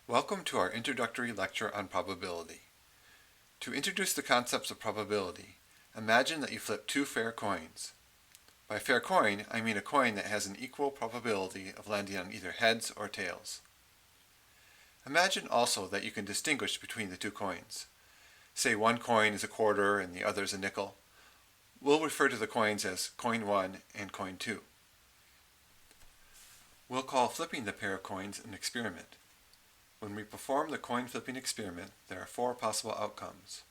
Welcome to our introductory lecture on probability. To introduce the concepts of probability, imagine that you flip two fair coins. By fair coin, I mean a coin that has an equal probability of landing on either heads or tails. Imagine also that you can distinguish between the two coins. Say one coin is a quarter and the other is a nickel. We'll refer to the coins as coin 1 and coin 2. We'll call flipping the pair of coins an experiment. When we perform the coin flipping experiment, there are four possible outcomes.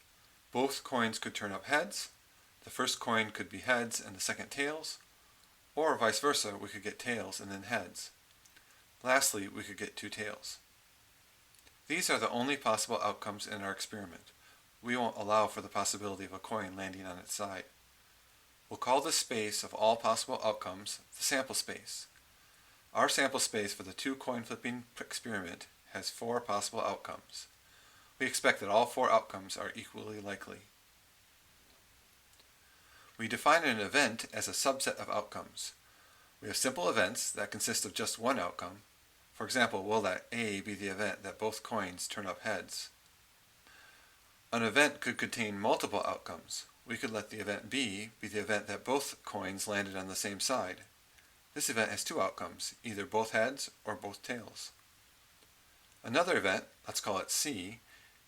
Both coins could turn up heads, the first coin could be heads and the second tails, or vice versa, we could get tails and then heads. Lastly, we could get two tails. These are the only possible outcomes in our experiment. We won't allow for the possibility of a coin landing on its side. We'll call this space of all possible outcomes the sample space. Our sample space for the two coin flipping experiment has four possible outcomes. We expect that all four outcomes are equally likely. We define an event as a subset of outcomes. We have simple events that consist of just one outcome. For example, we'll let A be the event that both coins turn up heads. An event could contain multiple outcomes. We could let the event B be the event that both coins landed on the same side. This event has two outcomes, either both heads or both tails. Another event, let's call it C,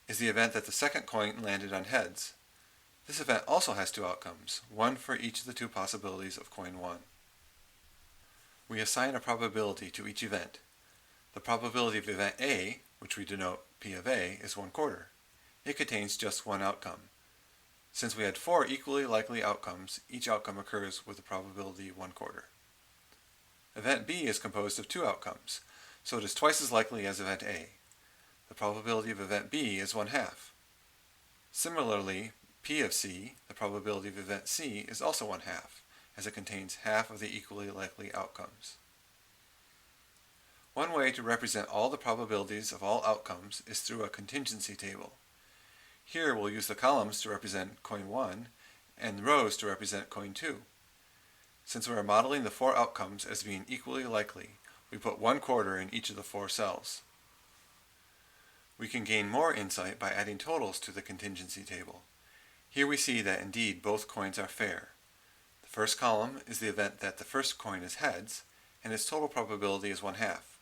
is the event that the second coin landed on heads. This event also has two outcomes, one for each of the two possibilities of coin 1. We assign a probability to each event. The probability of event A, which we denote P of A, is 1/4. It contains just one outcome. Since we had four equally likely outcomes, each outcome occurs with a probability 1/4. Event B is composed of two outcomes, so it is twice as likely as event A. The probability of event B is 1/2. Similarly, P of C, the probability of event C, is also 1/2, as it contains half of the equally likely outcomes. One way to represent all the probabilities of all outcomes is through a contingency table. Here we'll use the columns to represent coin 1 and the rows to represent coin 2. Since we are modeling the four outcomes as being equally likely, we put 1/4 in each of the four cells. We can gain more insight by adding totals to the contingency table. Here we see that indeed both coins are fair. The first column is the event that the first coin is heads, and its total probability is 1/2.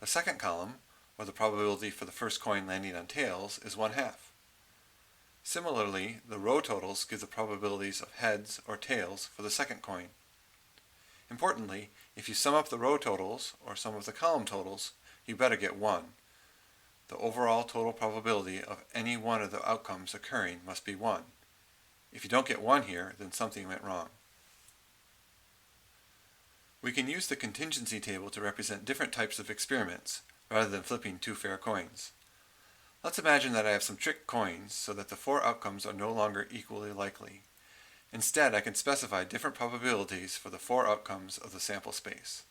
The second column, or the probability for the first coin landing on tails, is 1/2. Similarly, the row totals give the probabilities of heads or tails for the second coin. Importantly, if you sum up the row totals or sum of the column totals, you better get 1. The overall total probability of any one of the outcomes occurring must be 1. If you don't get 1 here, then something went wrong. We can use the contingency table to represent different types of experiments, rather than flipping two fair coins. Let's imagine that I have some trick coins so that the four outcomes are no longer equally likely. Instead, I can specify different probabilities for the four outcomes of the sample space.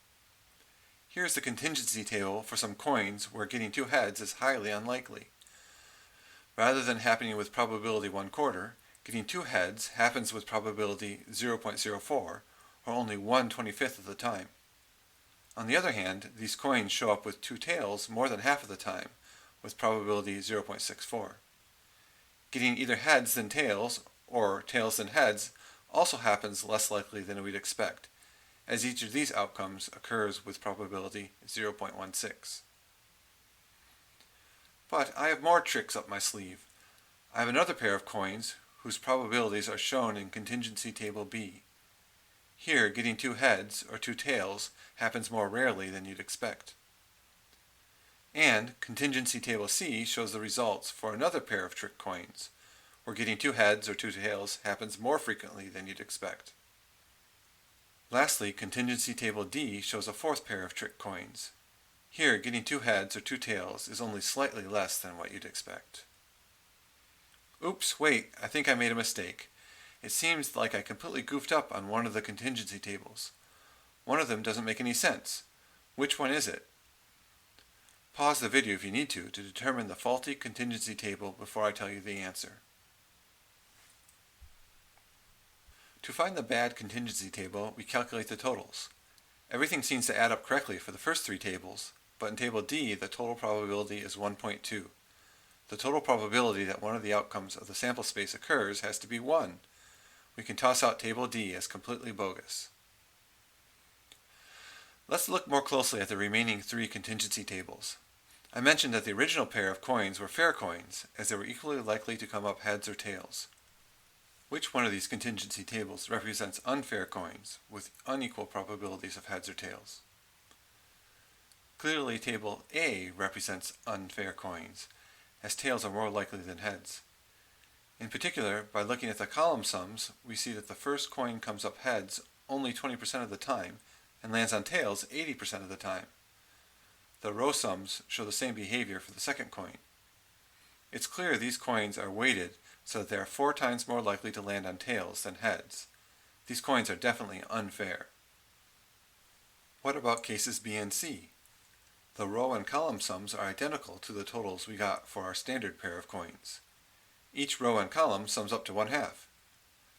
Here's the contingency table for some coins where getting two heads is highly unlikely. Rather than happening with probability 1/4, getting two heads happens with probability 0.04, or only 1/25 of the time. On the other hand, these coins show up with two tails more than half of the time, with probability 0.64. Getting either heads than tails, or tails than heads, also happens less likely than we'd expect, as each of these outcomes occurs with probability 0.16. But I have more tricks up my sleeve. I have another pair of coins whose probabilities are shown in Contingency Table B. Here, getting two heads or two tails happens more rarely than you'd expect. And Contingency Table C shows the results for another pair of trick coins, where getting two heads or two tails happens more frequently than you'd expect. Lastly, Contingency Table D shows a fourth pair of trick coins. Here, getting two heads or two tails is only slightly less than what you'd expect. Oops, wait, I think I made a mistake. It seems like I completely goofed up on one of the contingency tables. One of them doesn't make any sense. Which one is it? Pause the video if you need to determine the faulty contingency table before I tell you the answer. To find the bad contingency table, we calculate the totals. Everything seems to add up correctly for the first three tables, but in Table D, the total probability is 1.2. The total probability that one of the outcomes of the sample space occurs has to be 1. We can toss out Table D as completely bogus. Let's look more closely at the remaining 3 contingency tables. I mentioned that the original pair of coins were fair coins, as they were equally likely to come up heads or tails. Which one of these contingency tables represents unfair coins with unequal probabilities of heads or tails? Clearly, Table A represents unfair coins, as tails are more likely than heads. In particular, by looking at the column sums, we see that the first coin comes up heads only 20% of the time and lands on tails 80% of the time. The row sums show the same behavior for the second coin. It's clear these coins are weighted so that they are 4 times more likely to land on tails than heads. These coins are definitely unfair. What about cases B and C? The row and column sums are identical to the totals we got for our standard pair of coins. Each row and column sums up to 1/2.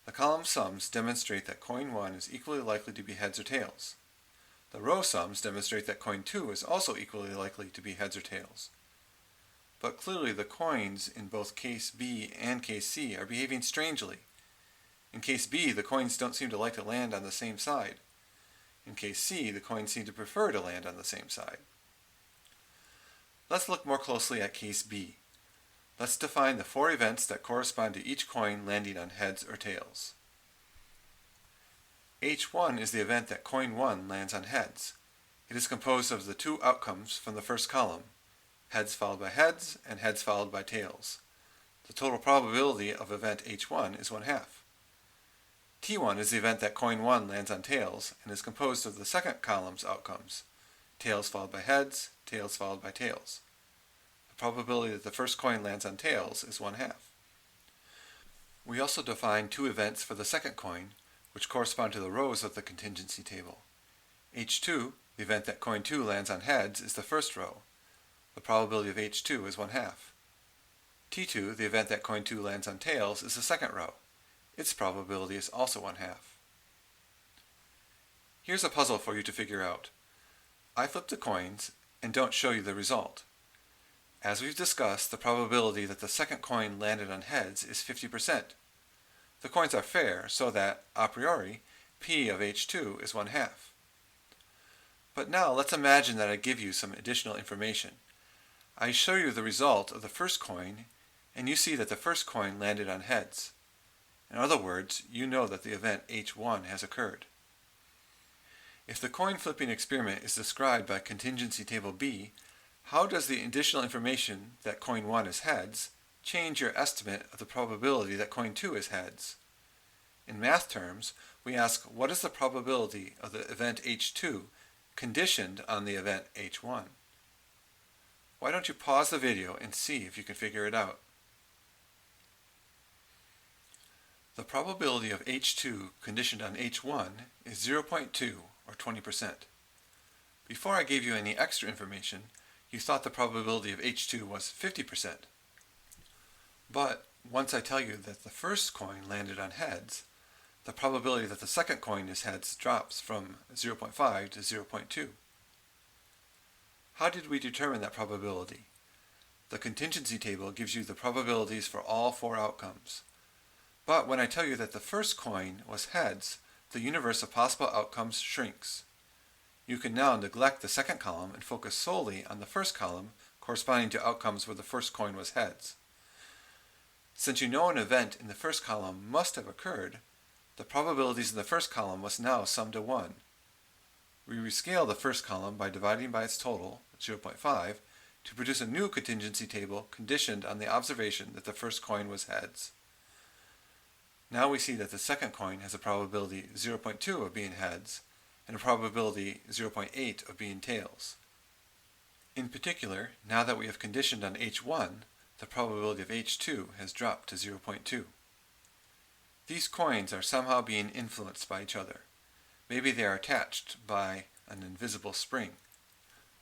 The column sums demonstrate that coin 1 is equally likely to be heads or tails. The row sums demonstrate that coin 2 is also equally likely to be heads or tails. But clearly the coins in both case B and case C are behaving strangely. In case B, the coins don't seem to like to land on the same side. In case C, the coins seem to prefer to land on the same side. Let's look more closely at case B. Let's define the 4 events that correspond to each coin landing on heads or tails. H1 is the event that coin 1 lands on heads. It is composed of the 2 outcomes from the first column, heads followed by heads and heads followed by tails. The total probability of event H1 is 1/2. T1 is the event that coin 1 lands on tails and is composed of the second column's outcomes, tails followed by heads, tails followed by tails. The probability that the first coin lands on tails is 1/2. We also define 2 events for the second coin, which correspond to the rows of the contingency table. H2, the event that coin 2 lands on heads, is the first row. The probability of H2 is 1/2. T2, the event that coin 2 lands on tails, is the second row. Its probability is also 1/2. Here's a puzzle for you to figure out. I flip the coins and don't show you the result. As we've discussed, the probability that the second coin landed on heads is 50%. The coins are fair, so that, a priori, P of H2 is 1/2. But now let's imagine that I give you some additional information. I show you the result of the first coin, and you see that the first coin landed on heads. In other words, you know that the event H1 has occurred. If the coin flipping experiment is described by Contingency Table B, how does the additional information that coin 1 is heads change your estimate of the probability that coin 2 is heads? In math terms, we ask what is the probability of the event H2 conditioned on the event H1? Why don't you pause the video and see if you can figure it out? The probability of H2 conditioned on H1 is 0.2 or 20%. Before I gave you any extra information, you thought the probability of H2 was 50%. But once I tell you that the first coin landed on heads, the probability that the second coin is heads drops from 0.5 to 0.2. How did we determine that probability? The contingency table gives you the probabilities for all 4 outcomes. But when I tell you that the first coin was heads, the universe of possible outcomes shrinks. You can now neglect the second column and focus solely on the first column corresponding to outcomes where the first coin was heads. Since you know an event in the first column must have occurred, the probabilities in the first column must now sum to 1. We rescale the first column by dividing by its total, 0.5, to produce a new contingency table conditioned on the observation that the first coin was heads. Now we see that the second coin has a probability 0.2 of being heads and a probability 0.8 of being tails. In particular, now that we have conditioned on H1, the probability of H2 has dropped to 0.2. These coins are somehow being influenced by each other. Maybe they are attached by an invisible spring.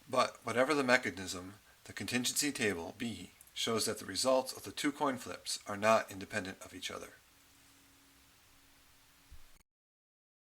But whatever the mechanism, the contingency table B shows that the results of the 2 coin flips are not independent of each other.